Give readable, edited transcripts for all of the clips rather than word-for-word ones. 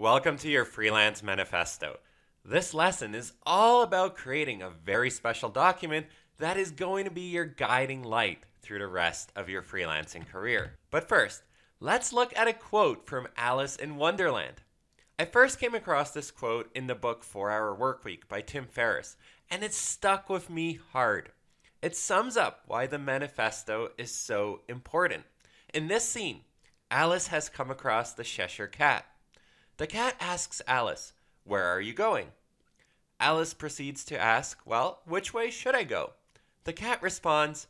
Welcome to your Freelance Manifesto. This lesson is all about creating a very special document that is going to be your guiding light through the rest of your freelancing career. But first, let's look at a quote from Alice in Wonderland. I first came across this quote in the book 4-Hour Workweek by Tim Ferriss, and it stuck with me hard. It sums up why the manifesto is so important. In this scene, Alice has come across the Cheshire Cat. The cat asks Alice, "Where are you going?" Alice proceeds to ask, "Well, which way should I go?" The cat responds,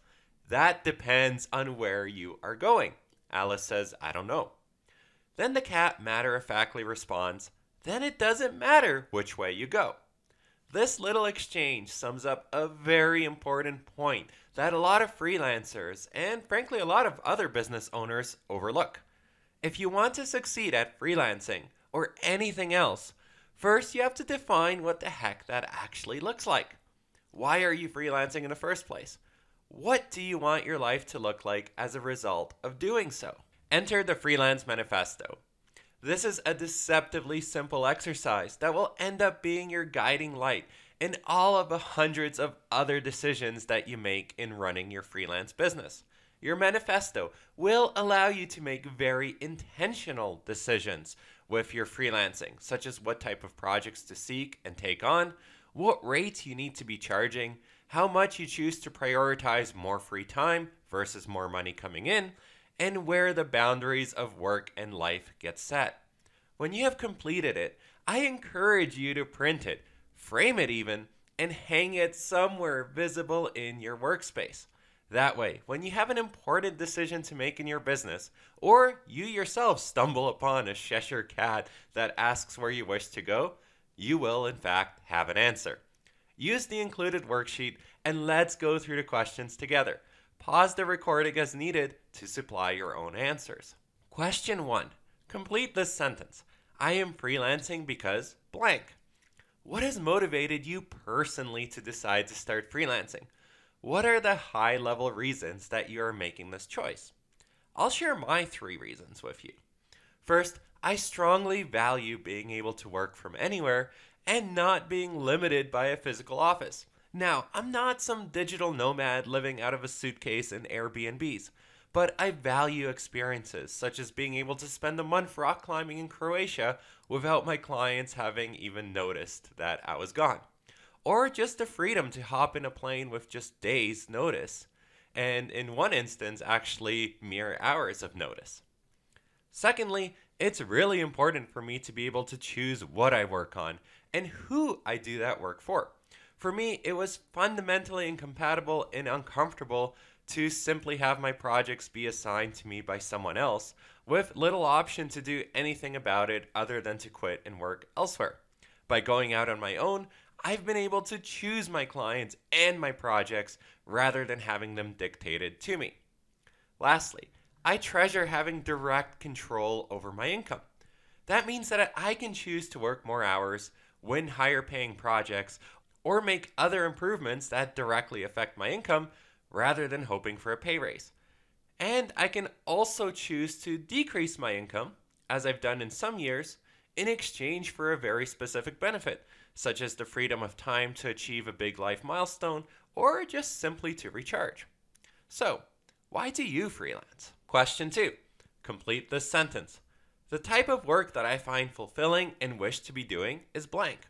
"That depends on where you are going." Alice says, "I don't know." Then the cat matter-of-factly responds, "Then it doesn't matter which way you go." This little exchange sums up a very important point that a lot of freelancers and frankly a lot of other business owners overlook. If you want to succeed at freelancing or anything else, first you have to define what the heck that actually looks like. Why are you freelancing in the first place? What do you want your life to look like as a result of doing so? Enter the Freelance Manifesto. This is a deceptively simple exercise that will end up being your guiding light in all of the hundreds of other decisions that you make in running your freelance business. Your manifesto will allow you to make very intentional decisions with your freelancing, such as what type of projects to seek and take on, what rates you need to be charging, how much you choose to prioritize more free time versus more money coming in, and where the boundaries of work and life get set. When you have completed it, I encourage you to print it, frame it even, and hang it somewhere visible in your workspace. That way, when you have an important decision to make in your business, or you yourself stumble upon a Cheshire Cat that asks where you wish to go, you will in fact have an answer. Use the included worksheet and let's go through the questions together. Pause the recording as needed to supply your own answers. Question 1. Complete this sentence. I am freelancing because blank. What has motivated you personally to decide to start freelancing? What are the high-level reasons that you are making this choice? I'll share my 3 reasons with you. First, I strongly value being able to work from anywhere and not being limited by a physical office. Now, I'm not some digital nomad living out of a suitcase in Airbnbs, but I value experiences such as being able to spend a month rock climbing in Croatia without my clients having even noticed that I was gone. Or just the freedom to hop in a plane with just days' notice, and in one instance, actually mere hours of notice. Secondly, it's really important for me to be able to choose what I work on and who I do that work for. For me, it was fundamentally incompatible and uncomfortable to simply have my projects be assigned to me by someone else with little option to do anything about it other than to quit and work elsewhere. By going out on my own, I've been able to choose my clients and my projects rather than having them dictated to me. Lastly, I treasure having direct control over my income. That means that I can choose to work more hours, win higher paying projects, or make other improvements that directly affect my income rather than hoping for a pay raise. And I can also choose to decrease my income, as I've done in some years, in exchange for a very specific benefit, such as the freedom of time to achieve a big life milestone or just simply to recharge. So, why do you freelance? Question 2. Complete this sentence. The type of work that I find fulfilling and wish to be doing is blank.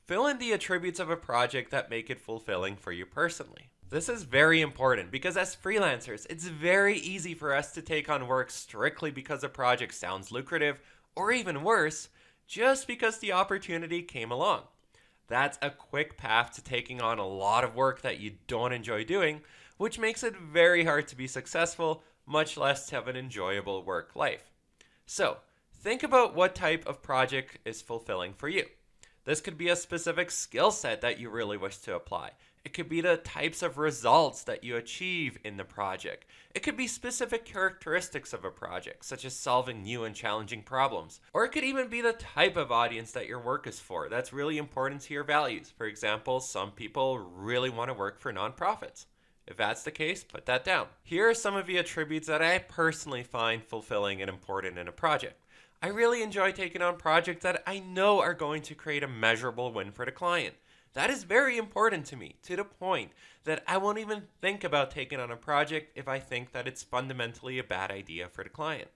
Fill in the attributes of a project that make it fulfilling for you personally. This is very important because as freelancers, it's very easy for us to take on work strictly because a project sounds lucrative, or even worse, just because the opportunity came along. That's a quick path to taking on a lot of work that you don't enjoy doing, which makes it very hard to be successful, much less to have an enjoyable work life. So, think about what type of project is fulfilling for you. This could be a specific skill set that you really wish to apply. It could be the types of results that you achieve in the project. It could be specific characteristics of a project, such as solving new and challenging problems. Or it could even be the type of audience that your work is for. That's really important to your values. For example, some people really want to work for nonprofits. If that's the case, put that down. Here are some of the attributes that I personally find fulfilling and important in a project. I really enjoy taking on projects that I know are going to create a measurable win for the client. That is very important to me, to the point that I won't even think about taking on a project if I think that it's fundamentally a bad idea for the client.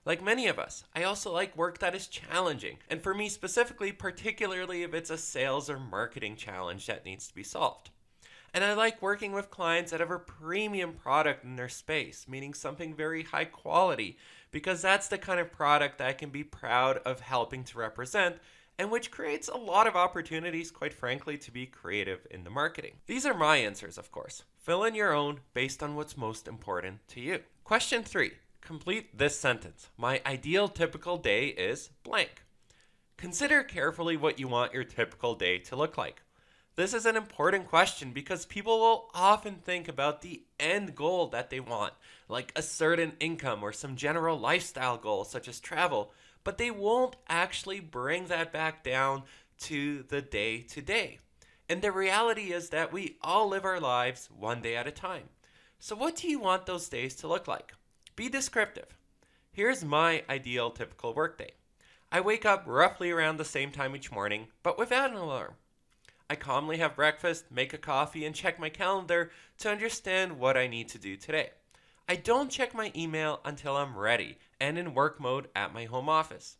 Like many of us, I also like work that is challenging, and for me specifically, particularly if it's a sales or marketing challenge that needs to be solved. And I like working with clients that have a premium product in their space, meaning something very high quality, because that's the kind of product that I can be proud of helping to represent, and which creates a lot of opportunities, quite frankly, to be creative in the marketing. These are my answers, of course. Fill in your own based on what's most important to you. Question 3. Complete this sentence. My ideal typical day is blank. Consider carefully what you want your typical day to look like. This is an important question because people will often think about the end goal that they want, like a certain income or some general lifestyle goal such as travel, but they won't actually bring that back down to the day to day. And the reality is that we all live our lives one day at a time. So what do you want those days to look like? Be descriptive. Here's my ideal typical workday. I wake up roughly around the same time each morning, but without an alarm. I calmly have breakfast, make a coffee, and check my calendar to understand what I need to do today. I don't check my email until I'm ready and in work mode at my home office.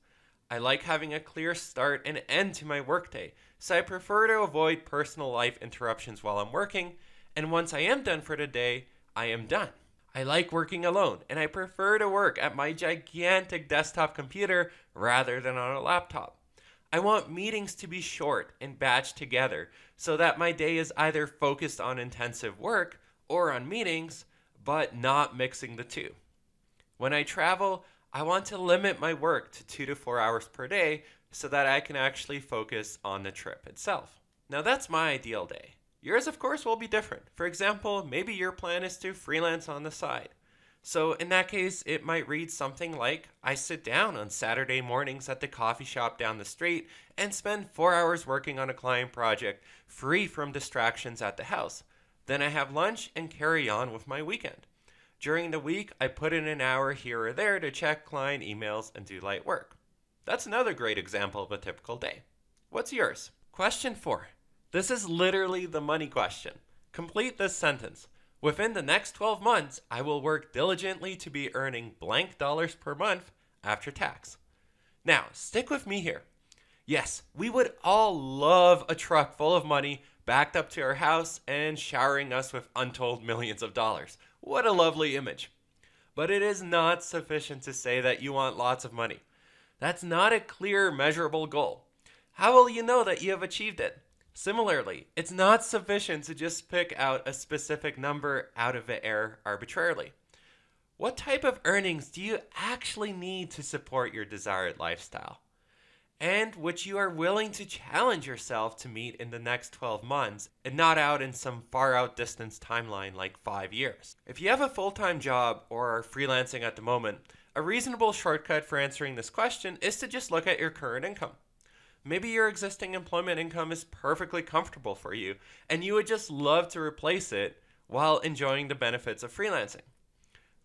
I like having a clear start and end to my workday, so I prefer to avoid personal life interruptions while I'm working, and once I am done for the day, I am done. I like working alone, and I prefer to work at my gigantic desktop computer rather than on a laptop. I want meetings to be short and batched together so that my day is either focused on intensive work or on meetings, but not mixing the two. When I travel, I want to limit my work to 2 to 4 hours per day so that I can actually focus on the trip itself. Now that's my ideal day. Yours, of course, will be different. For example, maybe your plan is to freelance on the side. So in that case, it might read something like, I sit down on Saturday mornings at the coffee shop down the street and spend 4 hours working on a client project, free from distractions at the house. Then I have lunch and carry on with my weekend. During the week, I put in an hour here or there to check client emails and do light work. That's another great example of a typical day. What's yours? Question 4. This is literally the money question. Complete this sentence. Within the next 12 months, I will work diligently to be earning blank dollars per month after tax. Now, stick with me here. Yes, we would all love a truck full of money backed up to our house and showering us with untold millions of dollars. What a lovely image. But it is not sufficient to say that you want lots of money. That's not a clear, measurable goal. How will you know that you have achieved it? Similarly, it's not sufficient to just pick out a specific number out of the air arbitrarily. What type of earnings do you actually need to support your desired lifestyle? And which you are willing to challenge yourself to meet in the next 12 months and not out in some far out distance timeline like 5 years. If you have a full-time job or are freelancing at the moment, a reasonable shortcut for answering this question is to just look at your current income. Maybe your existing employment income is perfectly comfortable for you, and you would just love to replace it while enjoying the benefits of freelancing.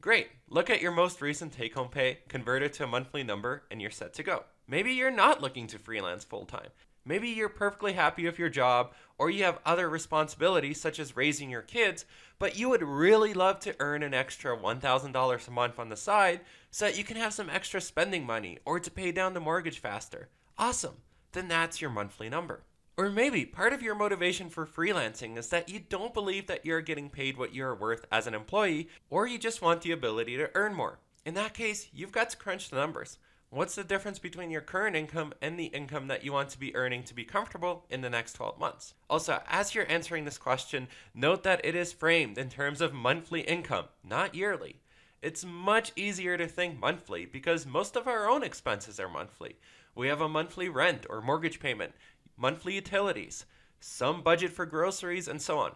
Great, look at your most recent take-home pay, convert it to a monthly number, and you're set to go. Maybe you're not looking to freelance full-time. Maybe you're perfectly happy with your job, or you have other responsibilities such as raising your kids, but you would really love to earn an extra $1,000 a month on the side so that you can have some extra spending money or to pay down the mortgage faster. Awesome. Then that's your monthly number. Or maybe part of your motivation for freelancing is that you don't believe that you're getting paid what you're worth as an employee, or you just want the ability to earn more. In that case, you've got to crunch the numbers. What's the difference between your current income and the income that you want to be earning to be comfortable in the next 12 months? Also, as you're answering this question, note that it is framed in terms of monthly income, not yearly. It's much easier to think monthly because most of our own expenses are monthly. We have a monthly rent or mortgage payment, monthly utilities, some budget for groceries, and so on.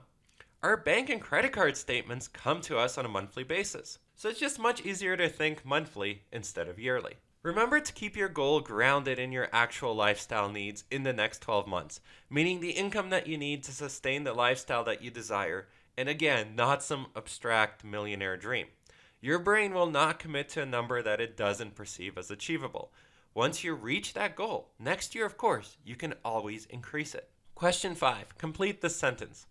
Our bank and credit card statements come to us on a monthly basis, so it's just much easier to think monthly instead of yearly. Remember to keep your goal grounded in your actual lifestyle needs in the next 12 months, meaning the income that you need to sustain the lifestyle that you desire, and again, not some abstract millionaire dream. Your brain will not commit to a number that it doesn't perceive as achievable. Once you reach that goal, next year, of course, you can always increase it. Question 5. Complete this sentence.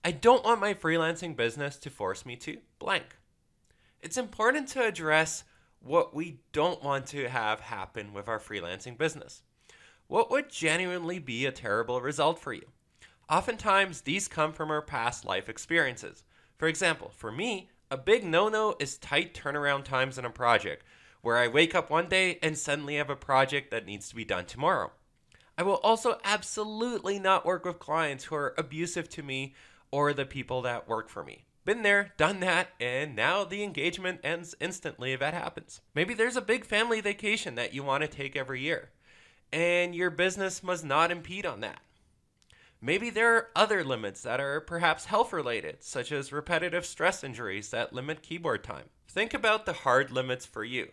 I don't want my freelancing business to force me to blank. It's important to address what we don't want to have happen with our freelancing business. What would genuinely be a terrible result for you? Oftentimes, these come from our past life experiences. For example, for me, a big no-no is tight turnaround times in a project, where I wake up one day and suddenly have a project that needs to be done tomorrow. I will also absolutely not work with clients who are abusive to me or the people that work for me. Been there, done that, and now the engagement ends instantly if that happens. Maybe there's a big family vacation that you want to take every year, and your business must not impede on that. Maybe there are other limits that are perhaps health related, such as repetitive stress injuries that limit keyboard time. Think about the hard limits for you.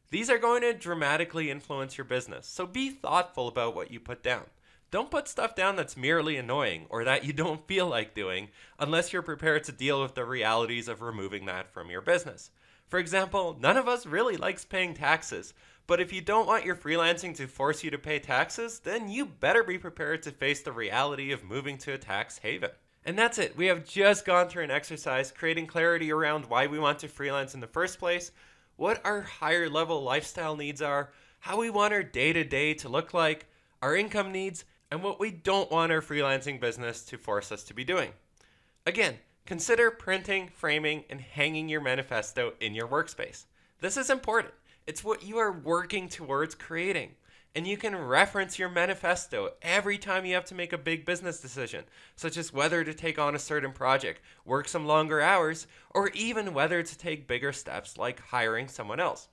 These are going to dramatically influence your business, so be thoughtful about what you put down. Don't put stuff down that's merely annoying or that you don't feel like doing unless you're prepared to deal with the realities of removing that from your business. For example, none of us really likes paying taxes, but if you don't want your freelancing to force you to pay taxes, then you better be prepared to face the reality of moving to a tax haven. And that's it. We have just gone through an exercise creating clarity around why we want to freelance in the first place, what our higher level lifestyle needs are, how we want our day-to-day to look like, our income needs, and what we don't want our freelancing business to force us to be doing. Again, consider printing, framing, and hanging your manifesto in your workspace. This is important. It's what you are working towards creating. And you can reference your manifesto every time you have to make a big business decision, such as whether to take on a certain project, work some longer hours, or even whether to take bigger steps like hiring someone else.